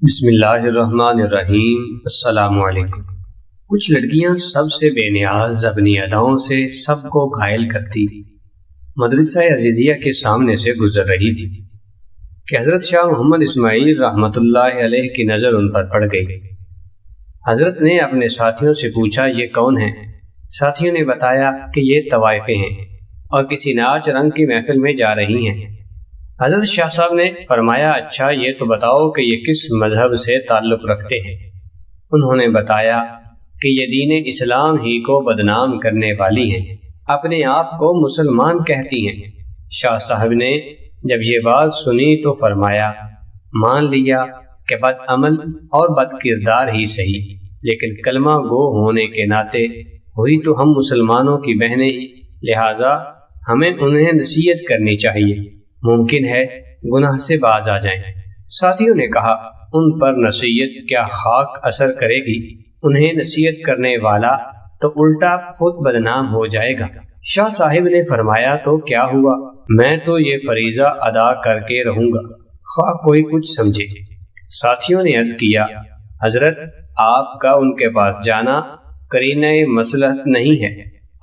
بسم اللہ الرحمن الرحیم۔ السلام علیکم۔ کچھ لڑکیاں سب سے بے نیاز اپنی اداؤں سے سب کو گھائل کرتی مدرسہ عزیزیہ کے سامنے سے گزر رہی تھی کہ حضرت شاہ محمد اسماعیل رحمۃ اللہ علیہ کی نظر ان پر پڑ گئی۔ حضرت نے اپنے ساتھیوں سے پوچھا، یہ کون ہیں؟ ساتھیوں نے بتایا کہ یہ طوائفیں ہیں اور کسی ناچ رنگ کی محفل میں جا رہی ہیں۔ حضرت شاہ صاحب نے فرمایا، اچھا یہ تو بتاؤ کہ یہ کس مذہب سے تعلق رکھتے ہیں؟ انہوں نے بتایا کہ یہ دین اسلام ہی کو بدنام کرنے والی ہیں، اپنے آپ کو مسلمان کہتی ہیں۔ شاہ صاحب نے جب یہ بات سنی تو فرمایا، مان لیا کہ بد عمل اور بد کردار ہی صحیح، لیکن کلمہ گو ہونے کے ناطے ہوئی تو ہم مسلمانوں کی بہنیں، لہٰذا ہمیں انہیں نصیحت کرنی چاہیے، ممکن ہے گناہ سے باز آ جائیں۔ ساتھیوں نے کہا، ان پر نصیحت کیا خاک اثر کرے گی؟ انہیں نصیحت کرنے والا تو الٹا خود بدنام ہو جائے گا۔ شاہ صاحب نے فرمایا، تو کیا ہوا؟ میں تو یہ فریضہ ادا کر کے رہوں گا، خواہ کوئی کچھ سمجھے۔ ساتھیوں نے عرض کیا، حضرت آپ کا ان کے پاس جانا قرینہ مصلحت نہیں ہے۔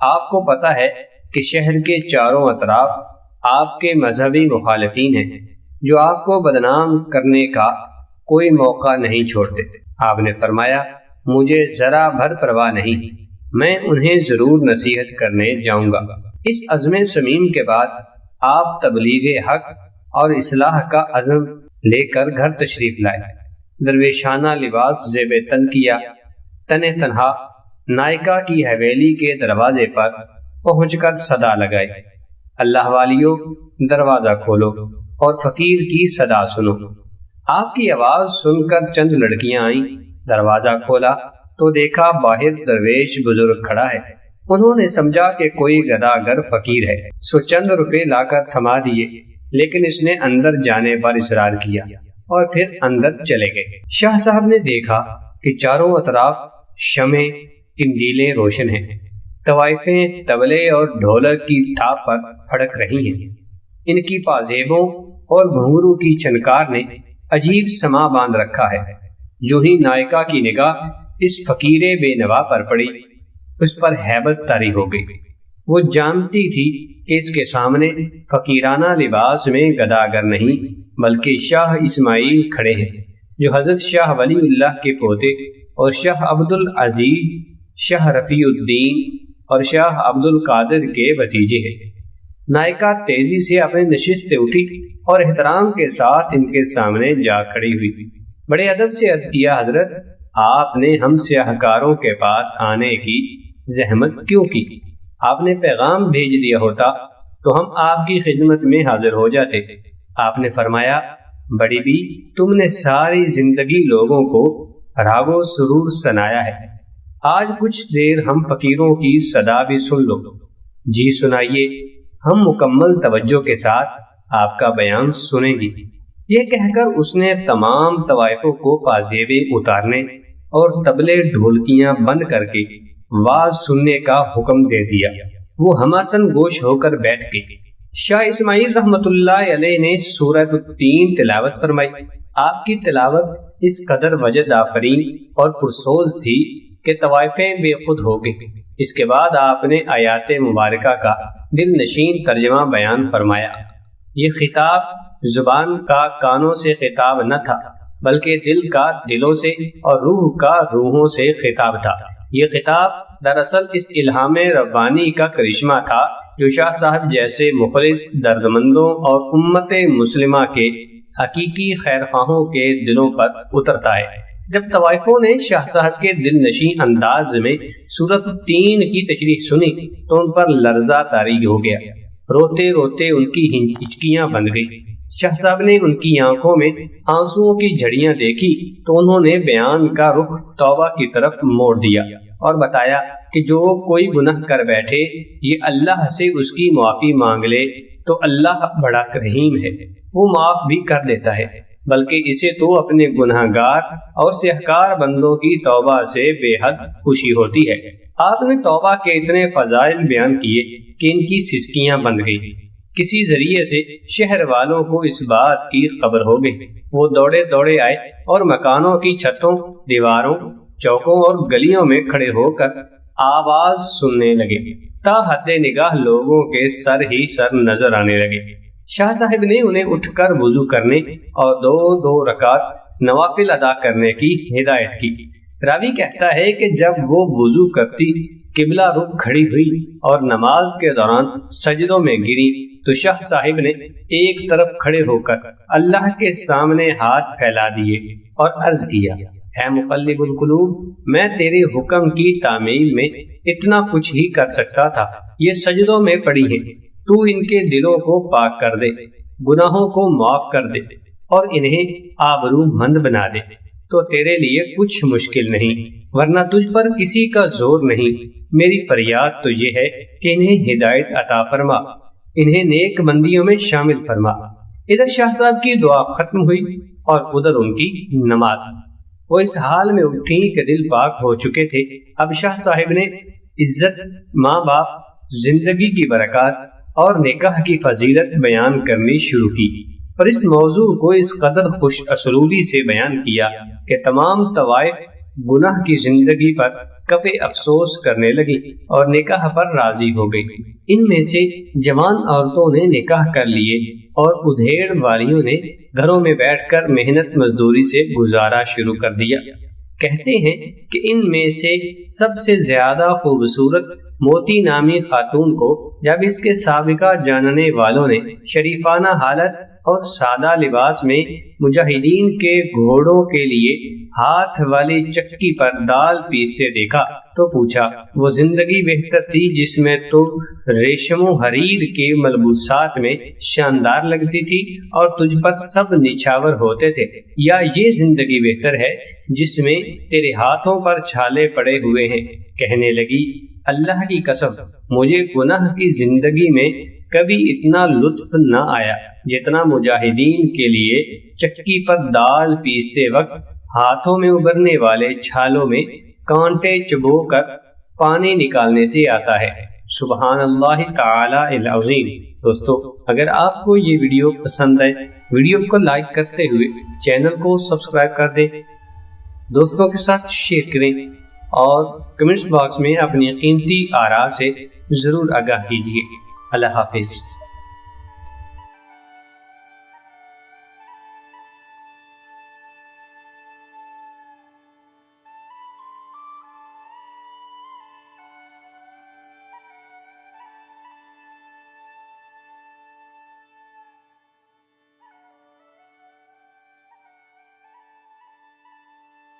آپ کو پتہ ہے کہ شہر کے چاروں اطراف آپ کے مذہبی مخالفین ہیں جو آپ کو بدنام کرنے کا کوئی موقع نہیں چھوڑتے۔ آپ نے فرمایا، مجھے ذرا بھر پرواہ نہیں، میں انہیں ضرور نصیحت کرنے جاؤں گا۔ اس عزم صمیم کے بعد آپ تبلیغ حق اور اصلاح کا عزم لے کر گھر تشریف لائے۔ درویشانہ لباس زیب تن کیا، تن تنہا نائکا کی حویلی کے دروازے پر پہنچ کر صدا لگائی، اللہ والیو دروازہ کھولو اور فقیر کی صدا سنو۔ آپ کی آواز سن کر چند لڑکیاں آئیں، دروازہ کھولا تو دیکھا باہر درویش بزرگ کھڑا ہے۔ انہوں نے سمجھا کہ کوئی گداگر فقیر ہے، سو چند روپے لا کر تھما دیے، لیکن اس نے اندر جانے پر اصرار کیا اور پھر اندر چلے گئے۔ شاہ صاحب نے دیکھا کہ چاروں اطراف شمع قندیلیں روشن ہیں، طوائفیں طبلے اور ڈھولک کی تھاپ پر پھڑک رہی ہیں۔ ان کی پازیبوں اور گھنگرو کی چنکار نے عجیب سما باندھ رکھا ہے۔ جو ہی نائکا کی نگاہ اس فقیر بے نوا پر پڑی، اس پر ہیبت طاری ہو گئی۔ وہ جانتی تھی کہ اس کے سامنے فقیرانہ لباس میں گداگر نہیں بلکہ شاہ اسماعیل کھڑے ہیں، جو حضرت شاہ ولی اللہ کے پوتے اور شاہ عبد العزیز، شاہ رفیع الدین اور شاہ عبد القادر کے بھتیجے ہیں۔ نائکا تیزی سے اپنے نشست سے اٹھی اور احترام کے ساتھ ان کے سامنے جا کھڑی ہوئی۔ بڑے ادب سے عرض کیا، حضرت آپ نے ہم سیاہکاروں کے پاس آنے کی زحمت کیوں کی؟ آپ نے پیغام بھیج دیا ہوتا تو ہم آپ کی خدمت میں حاضر ہو جاتے۔ آپ نے فرمایا، بڑی بی، تم نے ساری زندگی لوگوں کو راگ و سرور سنایا ہے، آج کچھ دیر ہم فقیروں کی صدا بھی سن لو۔ جی سنائیے، ہم مکمل توجہ کے ساتھ آپ کا بیان سنیں گی۔ یہ کہہ کر اس نے تمام طوائفوں کو پازیبیں اتارنے اور طبلے ڈھولکیاں بند کر کے واز سننے کا حکم دے دیا۔ وہ ہماتن گوش ہو کر بیٹھ گئی۔ شاہ اسماعیل رحمۃ اللہ علیہ نے سورۃ التین تلاوت فرمائی۔ آپ کی تلاوت اس قدر وجد آفرین اور پرسوز تھی کہ طوائفیں بے خود ہو گئی۔ اس کے بعد آپ نے آیات مبارکہ کا دل نشین ترجمہ بیان فرمایا۔ یہ خطاب زبان کا کانوں سے خطاب نہ تھا، بلکہ دل کا دلوں سے اور روح کا روحوں سے خطاب تھا۔ یہ خطاب دراصل اس الہام ربانی کا کرشمہ تھا جو شاہ صاحب جیسے مخلص دردمندوں اور امت مسلمہ کے حقیقی خیرخواہوں کے دلوں پر اترتا ہے۔ جب طوائفوں نے شاہ صاحب کے دل نشین انداز میں سورۃ التین کی تشریح سنی تو ان پر لرزہ طاری ہو گیا۔ روتے روتے ان کی ہچکیاں بند گئی۔ شاہ صاحب نے ان کی آنکھوں میں آنسوؤں کی جھڑیاں دیکھی تو انہوں نے بیان کا رخ توبہ کی طرف موڑ دیا اور بتایا کہ جو کوئی گناہ کر بیٹھے، یہ اللہ سے اس کی معافی مانگ لے تو اللہ بڑا رحیم ہے، وہ معاف بھی کر دیتا ہے، بلکہ اسے تو اپنے گناہ گار اور سیاہکار بندوں کی توبہ سے بے حد خوشی ہوتی ہے۔ آپ نے توبہ کے اتنے فضائل بیان کیے کہ ان کی سسکیاں بند گئی۔ کسی ذریعے سے شہر والوں کو اس بات کی خبر ہو گئی۔ وہ دوڑے دوڑے آئے اور مکانوں کی چھتوں، دیواروں، چوکوں اور گلیوں میں کھڑے ہو کر آواز سننے لگے۔ تا حد نگاہ لوگوں کے سر ہی سر نظر آنے لگے۔ شاہ صاحب نے انہیں اٹھ کر وضو کرنے اور 2 رکعت نوافل ادا کرنے کی ہدایت کی۔ راوی کہتا ہے کہ جب وہ وضو کرتی، قبلہ رخ کھڑی ہوئی اور نماز کے دوران سجدوں میں گری تو شاہ صاحب نے ایک طرف کھڑے ہو کر اللہ کے سامنے ہاتھ پھیلا دیے اور عرض کیا، اے مقلب القلوب، میں تیرے حکم کی تعمیل میں اتنا کچھ ہی کر سکتا تھا، یہ سجدوں میں پڑی ہیں، تو ان کے دلوں کو پاک کر دے، گناہوں کو معاف کر دے اور انہیں آبرو مند بنا دے، تو تیرے لیے کچھ مشکل نہیں، ورنہ تجھ پر کسی کا زور نہیں۔ میری فریاد تو یہ ہے کہ انہیں ہدایت عطا فرما، انہیں نیک بندیوں میں شامل فرما۔ ادھر شاہ صاحب کی دعا ختم ہوئی اور ادھر ان کی نماز۔ وہ اس حال میں اٹھی کہ دل پاک ہو چکے تھے۔ اب شاہ صاحب نے عزت، ماں باپ، زندگی کی برکات اور نکاح کی فضیلت بیان کرنی شروع کی، اور اس موضوع کو اس قدر خوش اسلوبی سے بیان کیا کہ تمام طوائف گناہ کی زندگی پر کف افسوس کرنے لگی اور نکاح پر راضی ہو گئی۔ ان میں سے جوان عورتوں نے نکاح کر لیے اور ادھیڑ والیوں نے گھروں میں بیٹھ کر محنت مزدوری سے گزارا شروع کر دیا۔ کہتے ہیں کہ ان میں سے سب سے زیادہ خوبصورت موتی نامی خاتون کو جب اس کے سابقہ جاننے والوں نے شریفانہ حالت اور سادہ لباس میں مجاہدین کے گھوڑوں کے لیے ہاتھ والی چکی پر دال پیستے دیکھا تو پوچھا، وہ زندگی بہتر تھی جس میں تو ریشم و حریر کے ملبوسات میں شاندار لگتی تھی اور تجھ پر سب نچھاور ہوتے تھے، یا یہ زندگی بہتر ہے جس میں تیرے ہاتھوں پر چھالے پڑے ہوئے ہیں؟ کہنے لگی، اللہ کی قسم، مجھے گناہ کی زندگی میں کبھی اتنا لطف نہ آیا جتنا مجاہدین کے لیے چکی پر دال پیستے وقت ہاتھوں میں ابھرنے والے چھالوں میں کانٹے چبو کر پانی نکالنے سے آتا ہے۔ سبحان اللہ تعالی العظیم۔ دوستو، اگر آپ کو یہ ویڈیو پسند ہے، ویڈیو کو لائک کرتے ہوئے چینل کو سبسکرائب کر دیں، دوستوں کے ساتھ شیئر کریں اور کمنٹس باکس میں اپنی قیمتی آراء سے ضرور آگاہ کیجیے۔ اللہ حافظ۔